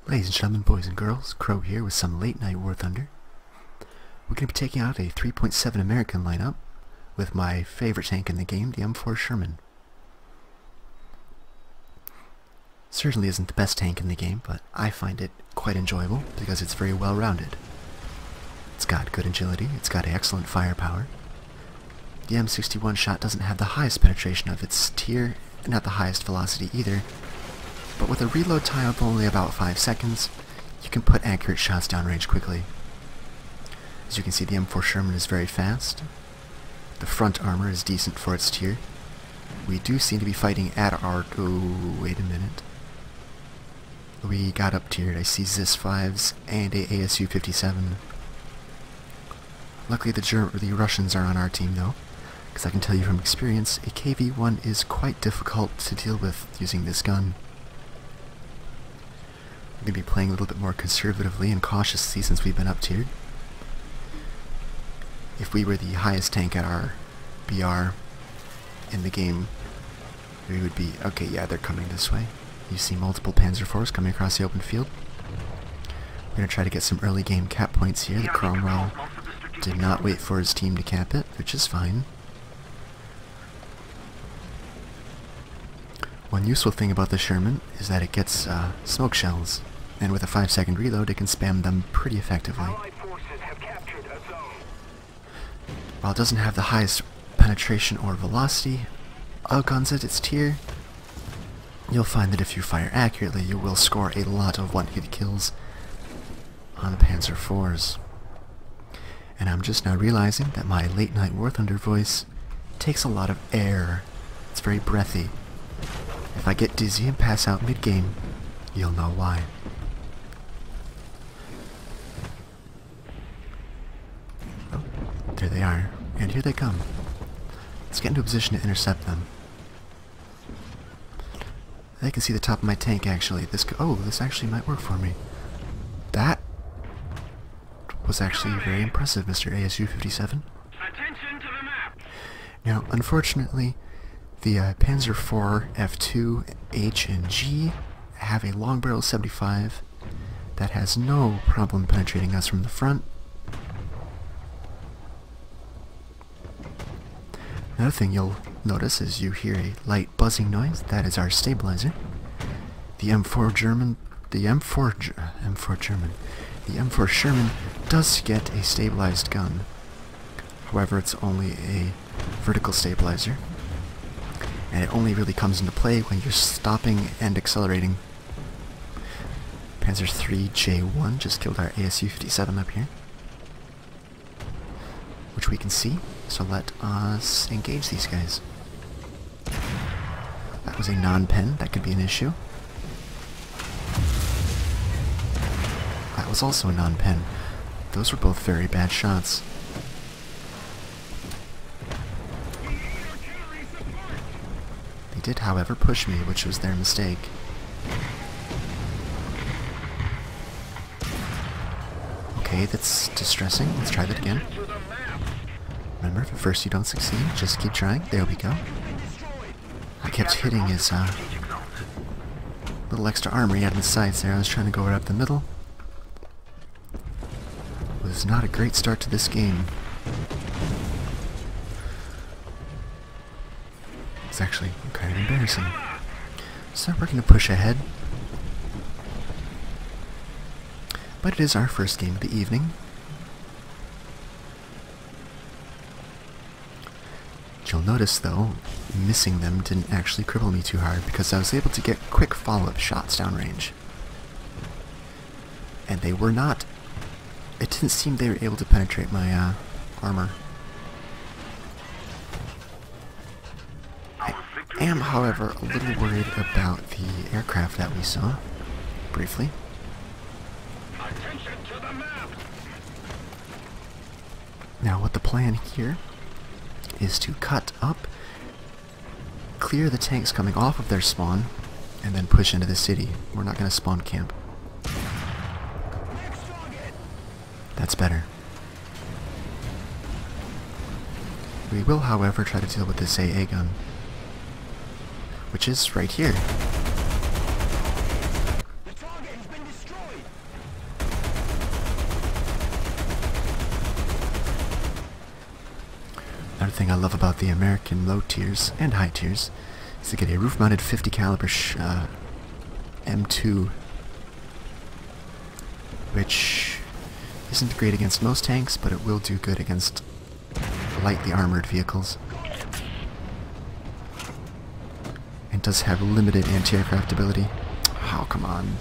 Ladies and gentlemen, boys and girls, Krow here with some late night Warthunder. We're going to be taking out a 3.7 American lineup with my favorite tank in the game, the M4 Sherman. Certainly isn't the best tank in the game, but I find it quite enjoyable because it's very well rounded. It's got good agility, it's got excellent firepower. The M61 shot doesn't have the highest penetration of its tier, and not the highest velocity either. But with a reload time of only about 5 seconds, you can put accurate shots downrange quickly. As you can see, the M4 Sherman is very fast. The front armor is decent for its tier. We do seem to be fighting at our... Oh, wait a minute. We got up tiered. I see ZIS-5s and a ASU-57. Luckily the Russians are on our team though, because I can tell you from experience, a KV-1 is quite difficult to deal with using this gun. We're going to be playing a little bit more conservatively and cautiously since we've been up-tiered. If we were the highest tank at our BR in the game, we would be... Okay, yeah, they're coming this way. You see multiple Panzer IVs coming across the open field. We're going to try to get some early game cap points here. The Krow did not wait for his team to cap it, which is fine. One useful thing about the Sherman is that it gets smoke shells, and with a 5-second reload it can spam them pretty effectively. While it doesn't have the highest penetration or velocity of guns at its tier, you'll find that if you fire accurately you will score a lot of one-hit kills on the Panzer IVs. And I'm just now realizing that my late night Warthunder voice takes a lot of air. It's very breathy. If I get dizzy and pass out mid-game, you'll know why. Oh, there they are. And here they come. Let's get into a position to intercept them. I can see the top of my tank actually. This actually might work for me. That was actually very impressive, Mr. ASU-57. Attention to the map. Now, unfortunately, the Panzer IV, F2, H, and G have a long barrel 75 that has no problem penetrating us from the front. Another thing you'll notice is you hear a light buzzing noise. That is our stabilizer. The M4 Sherman does get a stabilized gun. However, it's only a vertical stabilizer, and it only really comes into play when you're stopping and accelerating. Panzer III J1 just killed our ASU-57 up here, which we can see, so let us engage these guys. That was a non-pen, that could be an issue. That was also a non-pen. Those were both very bad shots. They did, however, push me, which was their mistake. Okay, that's distressing. Let's try that again. Remember, if at first you don't succeed, just keep trying. There we go. I kept hitting his little extra armor he had in his sights there. I was trying to go right up the middle. It was not a great start to this game. It's actually kind of embarrassing. So we're going to push ahead. But it is our first game of the evening. You'll notice though, missing them didn't actually cripple me too hard because I was able to get quick follow-up shots downrange. And they were not... It didn't seem they were able to penetrate my armor. I am, however, a little worried about the aircraft that we saw, briefly. Now what the plan here is to cut up, clear the tanks coming off of their spawn, and then push into the city. We're not going to spawn camp. That's better. We will, however, try to deal with this AA gun, which is right here. The target has been destroyed. Another thing I love about the American low tiers and high tiers is to get a roof-mounted 50 caliber M2, which isn't great against most tanks, but it will do good against lightly armored vehicles. And does have limited anti-aircraft ability. Oh, come on.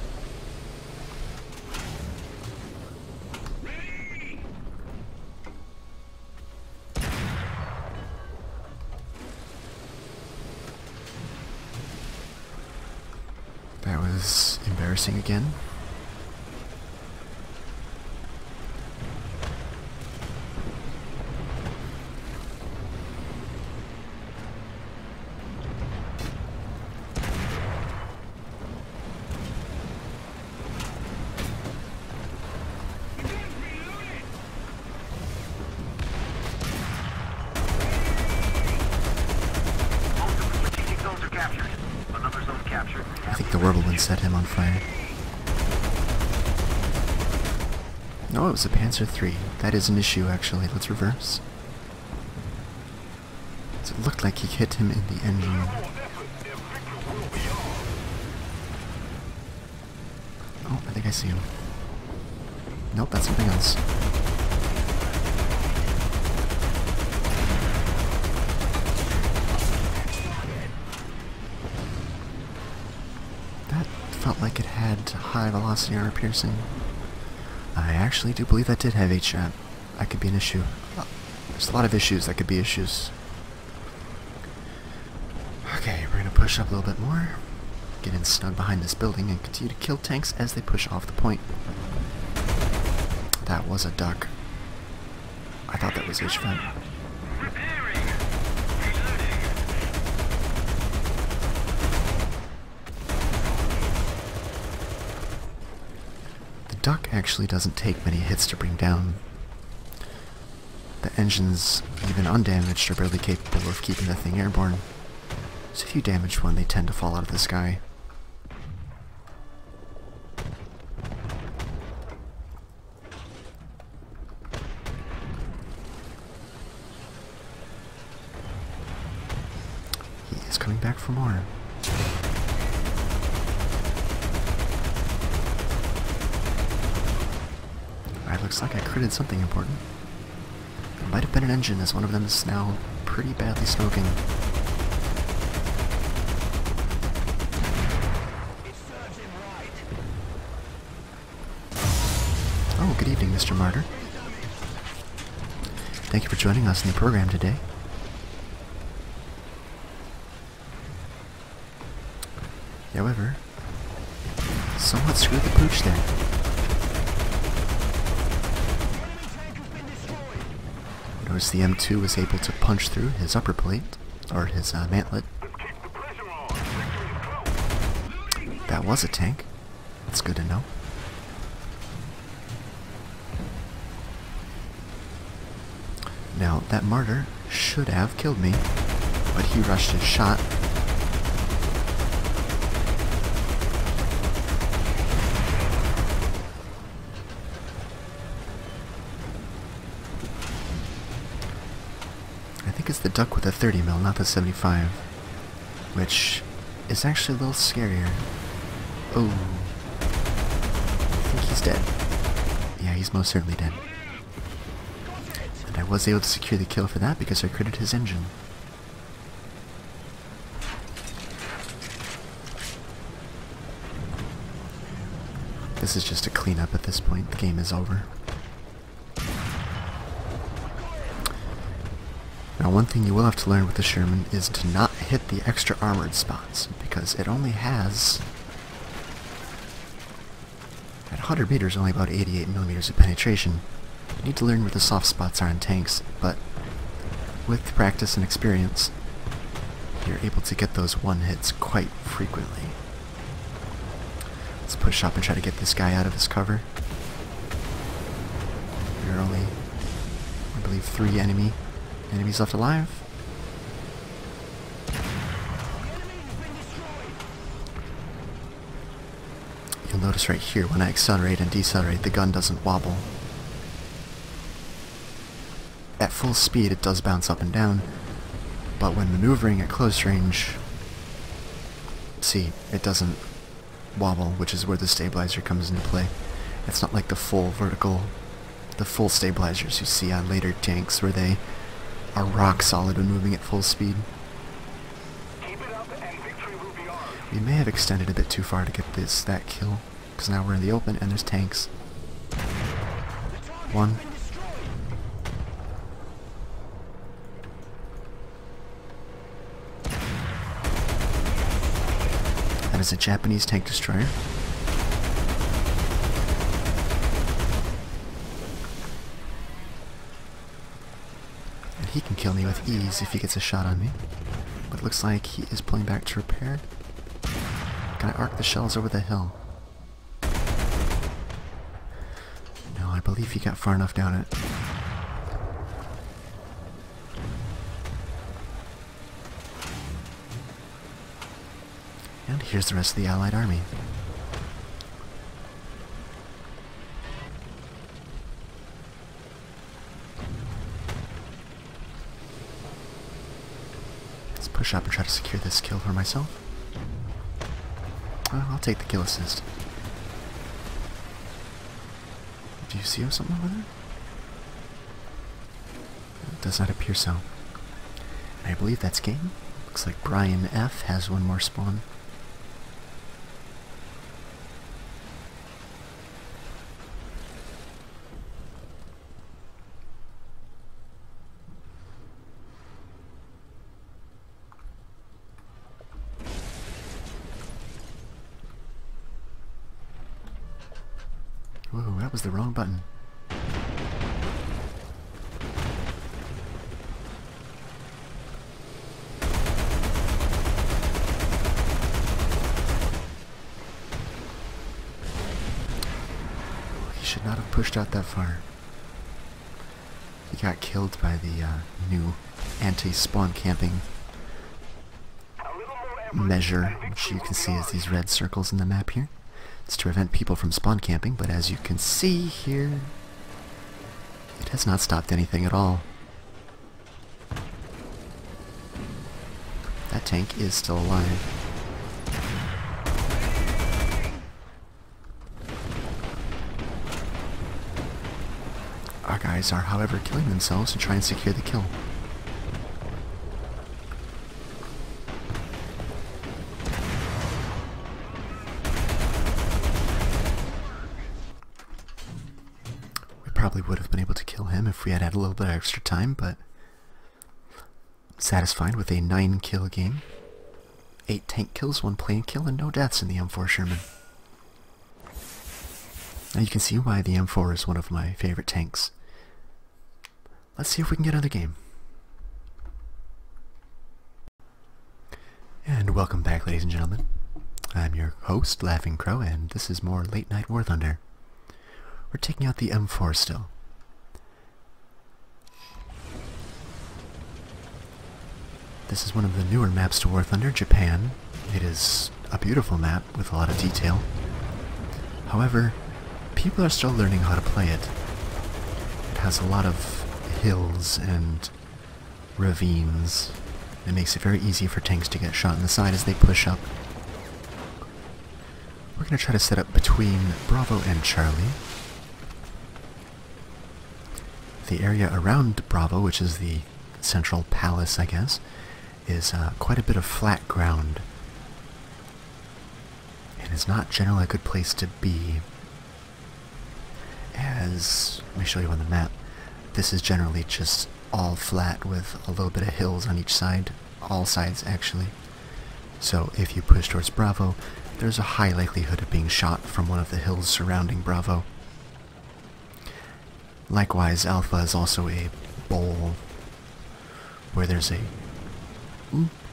That was embarrassing again. I think the whirlwind set him on fire. No, it was a Panzer III. That is an issue, actually. Let's reverse. So it looked like he hit him in the engine. Oh, I think I see him. Nope, that's something else. That felt like it had high velocity armor piercing. I actually do believe that did have HSHAT. That could be an issue. There's a lot of issues that could be issues. Okay, we're gonna push up a little bit more. Get in snug behind this building and continue to kill tanks as they push off the point. That was a duck. I thought that was HVAC. The duck actually doesn't take many hits to bring down. The engines, even undamaged, are barely capable of keeping the thing airborne. So if you damage one, they tend to fall out of the sky. He is coming back for more. Alright, looks like I critted something important. It might have been an engine, as one of them is now pretty badly smoking. Oh, good evening, Mr. Martyr. Thank you for joining us in the program today. However, somewhat screwed the pooch there. Notice the M2 was able to punch through his upper plate, or his mantlet. That was a tank. That's good to know. Now, that martyr should have killed me, but he rushed his shot. I think it's the duck with the 30 mil, not the 75, which is actually a little scarier. Oh, I think he's dead. Yeah, he's most certainly dead. And I was able to secure the kill for that because I critted his engine. This is just a cleanup at this point. The game is over. Now, one thing you will have to learn with the Sherman is to not hit the extra armored spots, because it only has, at 100 meters, only about 88 millimeters of penetration. You need to learn where the soft spots are in tanks, but with practice and experience, you're able to get those one hits quite frequently. Let's push up and try to get this guy out of his cover. There are only, I believe, 3 enemies left alive. You'll notice right here, when I accelerate and decelerate, the gun doesn't wobble. at full speed it does bounce up and down, but when maneuvering at close range, see, it doesn't wobble, which is where the stabilizer comes into play. It's not like the full stabilizers you see on later tanks where they are rock solid when moving at full speed. We may have extended a bit too far to get that kill, because now we're in the open and there's tanks. One. That is a Japanese tank destroyer. And he can kill me with ease if he gets a shot on me. But it looks like he is pulling back to repair. Can I arc the shells over the hill? No, I believe he got far enough down it. And here's the rest of the Allied army. Let's push up and try to secure this kill for myself. I'll take the kill assist. Do you see something over there? It does not appear so. I believe that's game. Looks like Brian F. has one more spawn. Whoa, that was the wrong button. He should not have pushed out that far. He got killed by the new anti-spawn camping measure, which you can see as these red circles in the map here. It's to prevent people from spawn camping, but as you can see here, it has not stopped anything at all. That tank is still alive. Our guys are, however, killing themselves to try and secure the kill. Probably would have been able to kill him if we had had a little bit of extra time, but satisfied with a 9-kill game. 8 tank kills, 1 plane kill, and no deaths in the M4 Sherman. Now you can see why the M4 is one of my favorite tanks. Let's see if we can get another game. And welcome back, ladies and gentlemen. I'm your host, Laughing Crow, and this is more Late Night Warthunder. We're taking out the M4 still. This is one of the newer maps to Warthunder, Japan. It is a beautiful map with a lot of detail. However, people are still learning how to play it. It has a lot of hills and ravines. It makes it very easy for tanks to get shot in the side as they push up. We're going to try to set up between Bravo and Charlie. The area around Bravo, which is the central palace, I guess, is quite a bit of flat ground. It is not generally a good place to be, as, let me show you on the map, this is generally just all flat with a little bit of hills on each side, all sides actually. So if you push towards Bravo, there's a high likelihood of being shot from one of the hills surrounding Bravo. Likewise, Alpha is also a bowl where there's a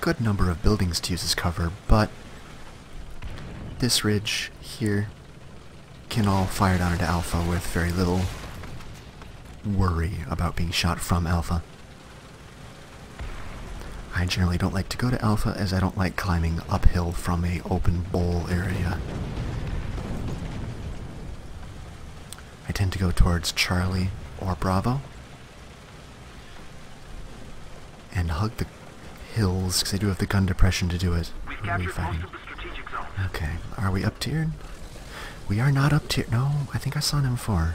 good number of buildings to use as cover, but this ridge here can all fire down into Alpha with very little worry about being shot from Alpha. I generally don't like to go to Alpha as I don't like climbing uphill from a open bowl area. I tend to go towards Charlie or Bravo. hug the hills, because they do have the gun depression to do it. We've Who are we captured fighting? most of the strategic zone. Okay, are we up tiered? We are not up tier. No, I think I saw an M4.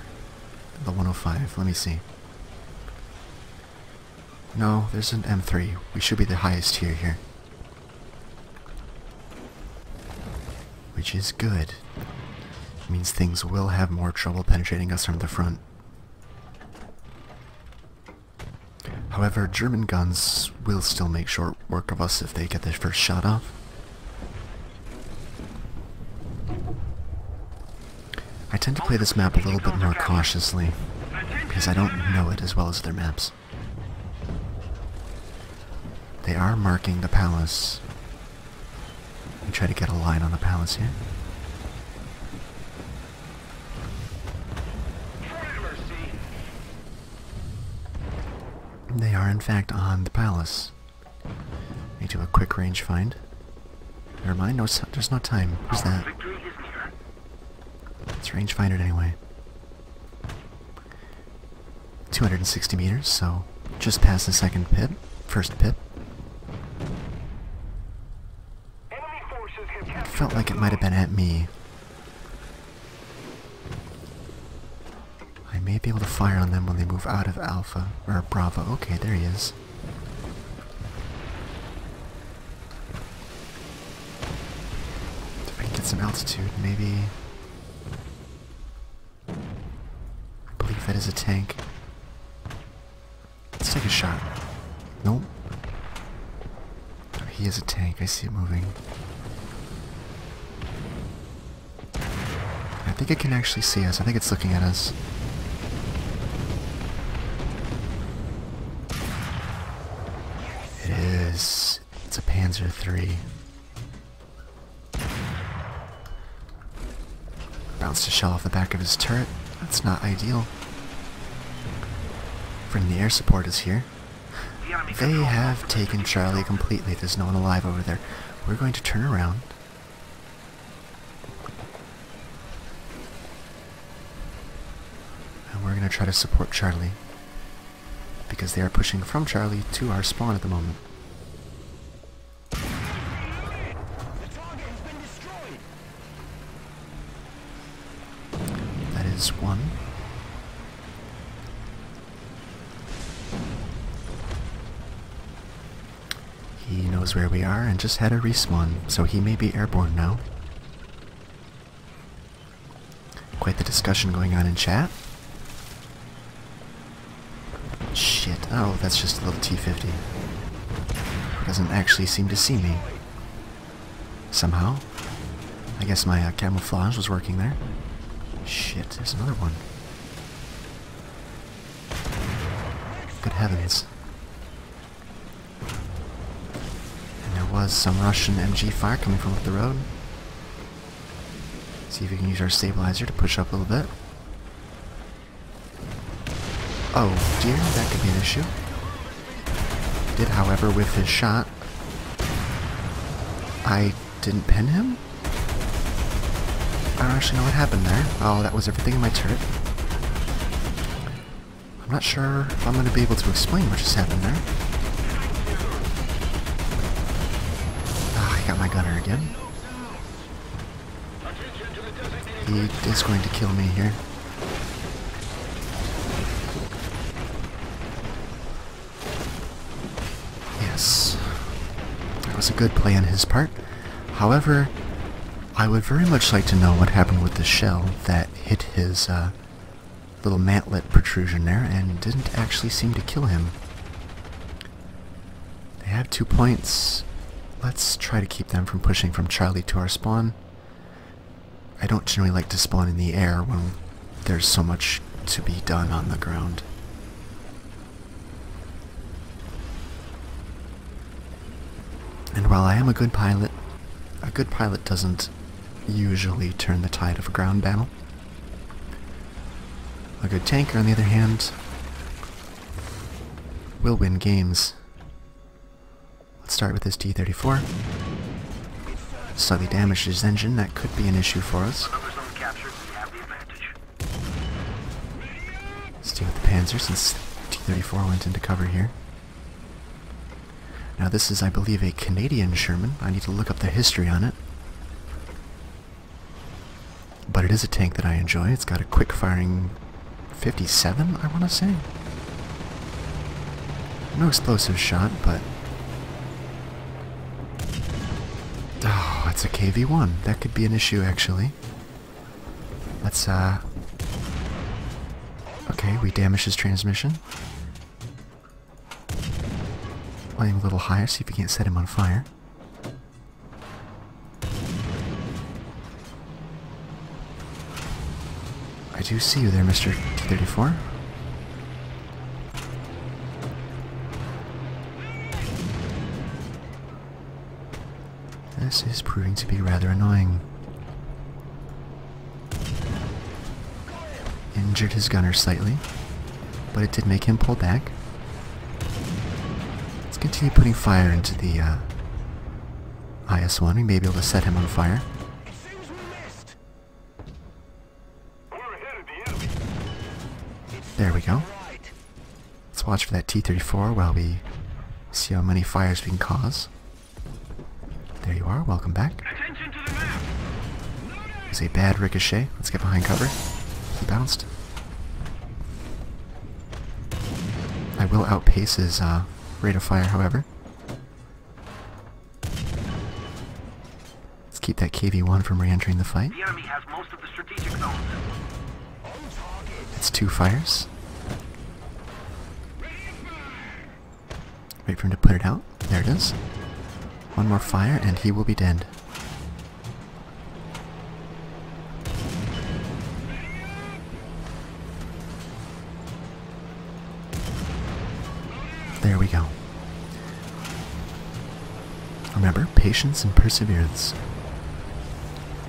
The 105, let me see. No, there's an M3. We should be the highest tier here. Which is good. It means things will have more trouble penetrating us from the front. However, German guns will still make short work of us if they get their first shot off. I tend to play this map a little bit more cautiously, because I don't know it as well as their maps. They are marking the palace. We try to get a line on the palace here. They are in fact on the palace. Need to do a quick range find. Never mind, no, there's no time. Who's that? Victory is near. Let's range find it anyway. 260 meters, so just past the second pip. First pip. Enemy forces have captured Felt like it might have been at me. I may be able to fire on them when they move out of Alpha, or Bravo. Okay, there he is. If I can get some altitude, maybe. I believe that is a tank. Let's take a shot. Nope. Oh, he is a tank. I see it moving. I think it can actually see us. I think it's looking at us. It is. It's a Panzer III. Bounced a shell off the back of his turret. That's not ideal. Friendly air support is here. the enemy They control have most of the taken strategic Charlie zone. completely. There's no one alive over there. We're going to turn around. And we're going to try to support Charlie. Because they are pushing from Charlie to our spawn at the moment. That is one. He knows where we are and just had a respawn, so he may be airborne now. Quite the discussion going on in chat. Shit. Oh, that's just a little T-50. He doesn't actually seem to see me. Somehow. I guess my camouflage was working there. Shit, there's another one. Good heavens. And there was some Russian MG fire coming from up the road. See if we can use our stabilizer to push up a little bit. Oh dear, that could be an issue. Did, however, whiff his shot. I didn't pin him? I don't actually know what happened there. Oh, that was everything in my turret. I'm not sure if I'm going to be able to explain what just happened there. Ah, I got my gunner again. He is going to kill me here. Yes. That was a good play on his part. However, I would very much like to know what happened with the shell that hit his little mantlet protrusion there and didn't actually seem to kill him. They have 2 points. Let's try to keep them from pushing from Charlie to our spawn. I don't generally like to spawn in the air when there's so much to be done on the ground. And while I am a good pilot doesn't usually turn the tide of a ground battle. A good tanker, on the other hand, will win games. Let's start with this T-34. Slightly damaged his engine, that could be an issue for us. Another zone captured, we have the advantage. Let's deal with the Panzer since T-34 went into cover here. Now this is, I believe, a Canadian Sherman. I need to look up the history on it. But it is a tank that I enjoy. It's got a quick-firing 57, I want to say. No explosive shot, but... Oh, it's a KV-1. That could be an issue, actually. Let's, okay, we damaged his transmission. Playing a little higher, see if we can't set him on fire. I do see you there, Mr. T-34. This is proving to be rather annoying. Injured his gunner slightly, but it did make him pull back. Let's continue putting fire into the IS-1. We may be able to set him on fire. There we go. Let's watch for that T-34 while we see how many fires we can cause. There you are, welcome back. It was a bad ricochet. Let's get behind cover. He bounced. I will outpace his rate of fire, however. Let's keep that KV-1 from re-entering the fight. The enemy has most of the strategic zones. It's 2 fires. Wait for him to put it out. There it is. 1 more fire and he will be dead. There we go. Remember, patience and perseverance.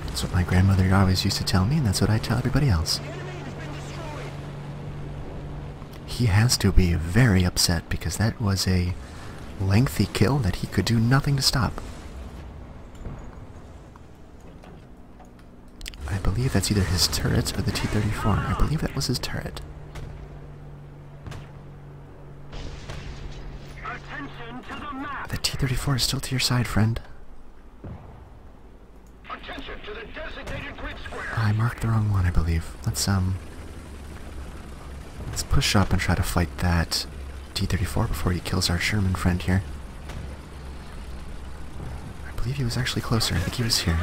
That's what my grandmother always used to tell me, and that's what I tell everybody else. He has to be very upset because that was a lengthy kill that he could do nothing to stop. I believe that's either his turret or the T-34. I believe that was his turret. The T-34 is still to your side, friend. I marked the wrong one, I believe. Let's push up and try to fight that T-34 before he kills our Sherman friend here. I believe he was actually closer. I think he was here.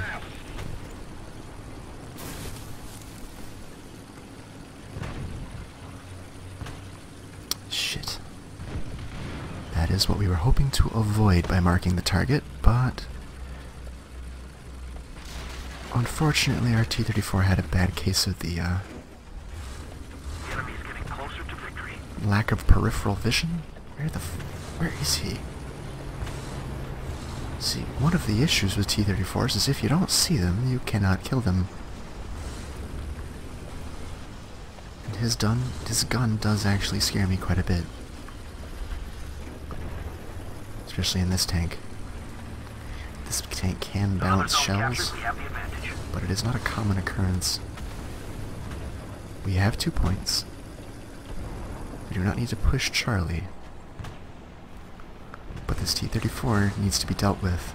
Shit. That is what we were hoping to avoid by marking the target, but unfortunately our T-34 had a bad case of the lack of peripheral vision. Where is he? See, one of the issues with T-34s is if you don't see them, you cannot kill them. And his gun does actually scare me quite a bit. Especially in this tank. This tank can balance shells, but it is not a common occurrence. We have 2 points. We do not need to push Charlie. But this T-34 needs to be dealt with.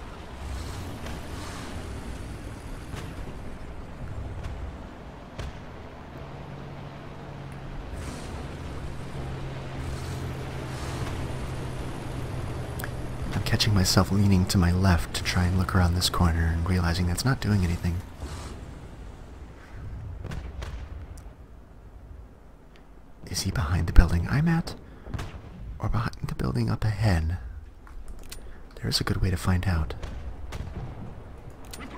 I'm catching myself leaning to my left to try and look around this corner and realizing that's not doing anything. Is he behind the building I'm at? Or behind the building up ahead? There's a good way to find out. I'm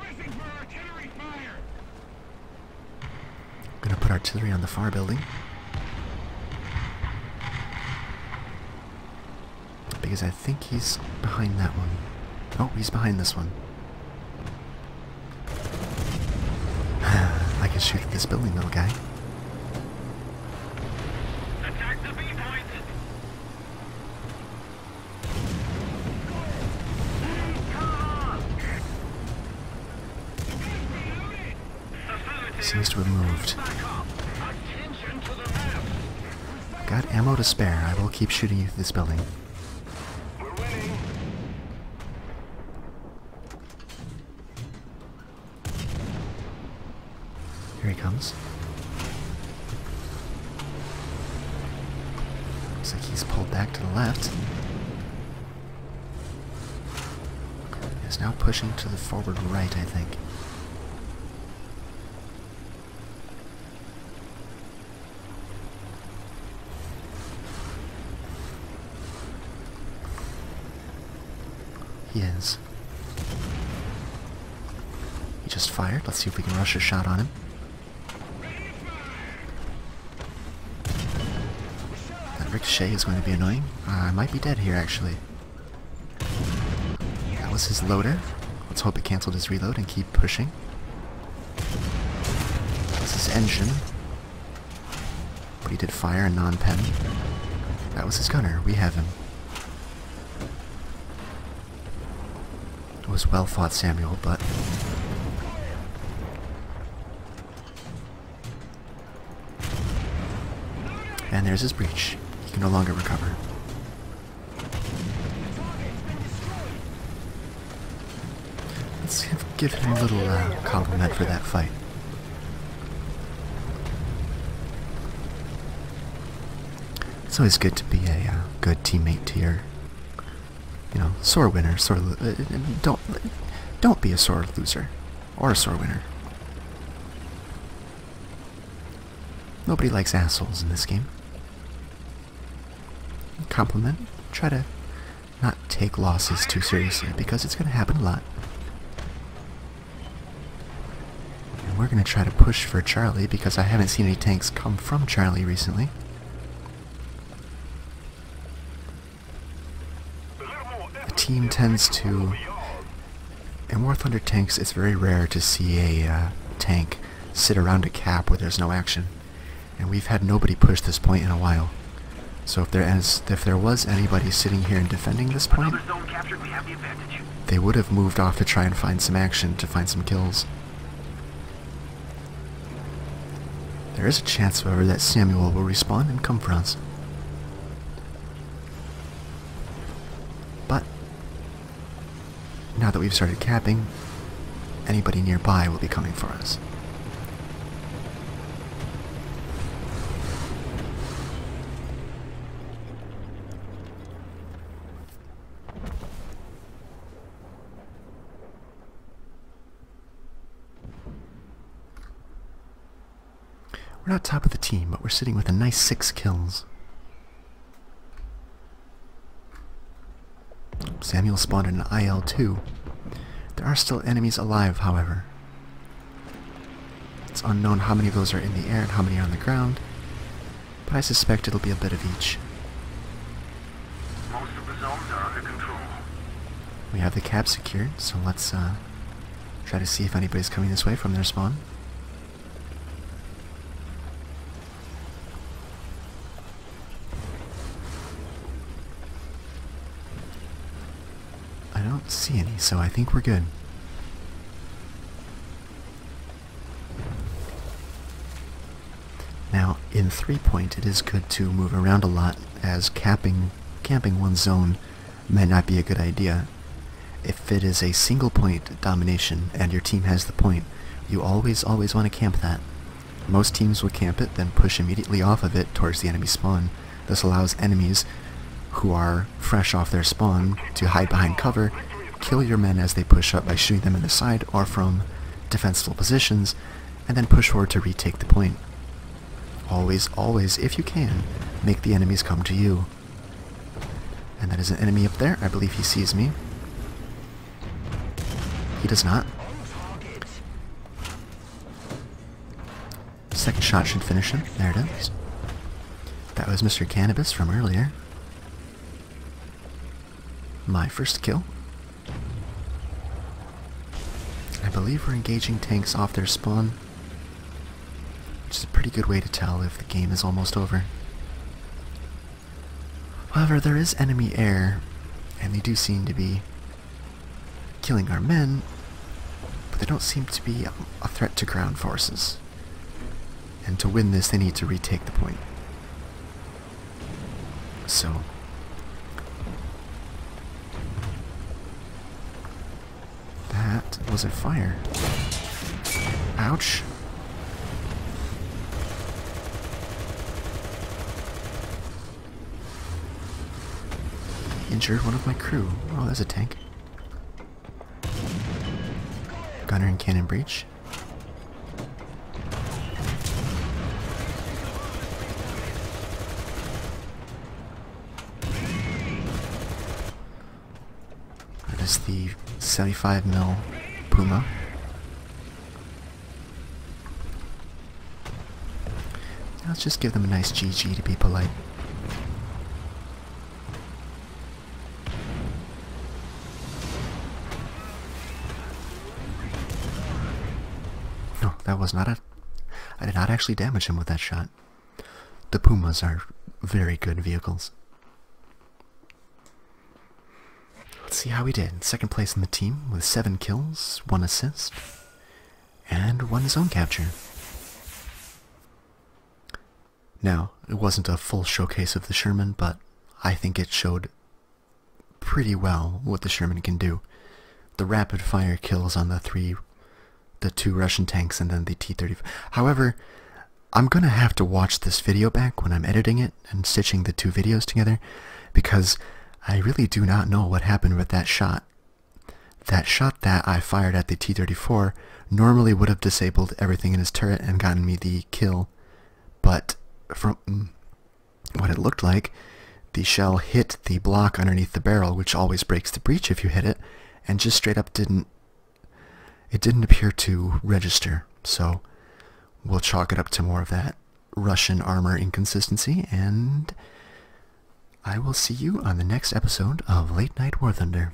gonna put artillery on the far building. Because I think he's behind that one. Oh, he's behind this one. I can shoot at this building, little guy. Seems to have moved. Got ammo to spare. I will keep shooting you through this building. Here he comes. Looks like he's pulled back to the left. He's now pushing to the forward right, I think. He is. He just fired. Let's see if we can rush a shot on him. That ricochet is going to be annoying. I might be dead here, actually. That was his loader. Let's hope it canceled his reload and keep pushing. This is his engine. But he did fire a non-pen. That was his gunner. We have him. It was well fought, Samuel, but... And there's his breach. He can no longer recover. Let's give him a little compliment for that fight. It's always good to be a good teammate to your, you know, sore winner. Don't be a sore loser or a sore winner. Nobody likes assholes in this game. Compliment. Try to not take losses too seriously, because it's going to happen a lot. And we're going to try to push for Charlie, because I haven't seen any tanks come from Charlie recently. The team tends to... In Warthunder tanks, it's very rare to see a tank sit around a cap where there's no action. And we've had nobody push this point in a while. So if there was anybody sitting here and defending this point, they would have moved off to try and find some action, to find some kills. There is a chance, however, that Samuel will respawn and come for us. But now that we've started capping, anybody nearby will be coming for us. We're not top of the team, but we're sitting with a nice 6 kills. Samuel spawned in an IL-2. There are still enemies alive, however. It's unknown how many of those are in the air and how many are on the ground, but I suspect it'll be a bit of each. Most of the zones are under control. We have the cap secured, so let's try to see if anybody's coming this way from their spawn. I don't see any, so I think we're good. Now, in 3-point, it is good to move around a lot, as camping one zone may not be a good idea. If it is a single point domination and your team has the point, you always want to camp that. Most teams will camp it, then push immediately off of it towards the enemy spawn. This allows enemies who are fresh off their spawn to hide behind cover, kill your men as they push up by shooting them in the side or from defensible positions, and then push forward to retake the point. Always, if you can, make the enemies come to you. And that is an enemy up there. I believe he sees me. He does not. Second shot should finish him. There it is. That was Mr. Cannabis from earlier. My first kill. I believe we're engaging tanks off their spawn, which is a pretty good way to tell if the game is almost over. However, there is enemy air, and they do seem to be killing our men, but they don't seem to be a threat to ground forces. And to win this, they need to retake the point. So... that was a fire. Ouch. injured one of my crew. Oh, there's a tank. Gunner and cannon breach. That is the 75 mil Puma. Let's just give them a nice GG to be polite. No, that was not a... I did not actually damage him with that shot. The Pumas are very good vehicles. Let's see how we did. Second place in the team with 7 kills, 1 assist, and 1 zone capture. Now, it wasn't a full showcase of the Sherman, but I think it showed pretty well what the Sherman can do. The rapid fire kills on the 2 Russian tanks and then the T-35. However, I'm gonna have to watch this video back when I'm editing it and stitching the 2 videos together, because I really do not know what happened with that shot. That shot that I fired at the T-34 normally would have disabled everything in his turret and gotten me the kill, but from what it looked like, the shell hit the block underneath the barrel, which always breaks the breach if you hit it, and just straight up didn't appear to register. So we'll chalk it up to more of that Russian armor inconsistency, and I will see you on the next episode of Late Night Warthunder.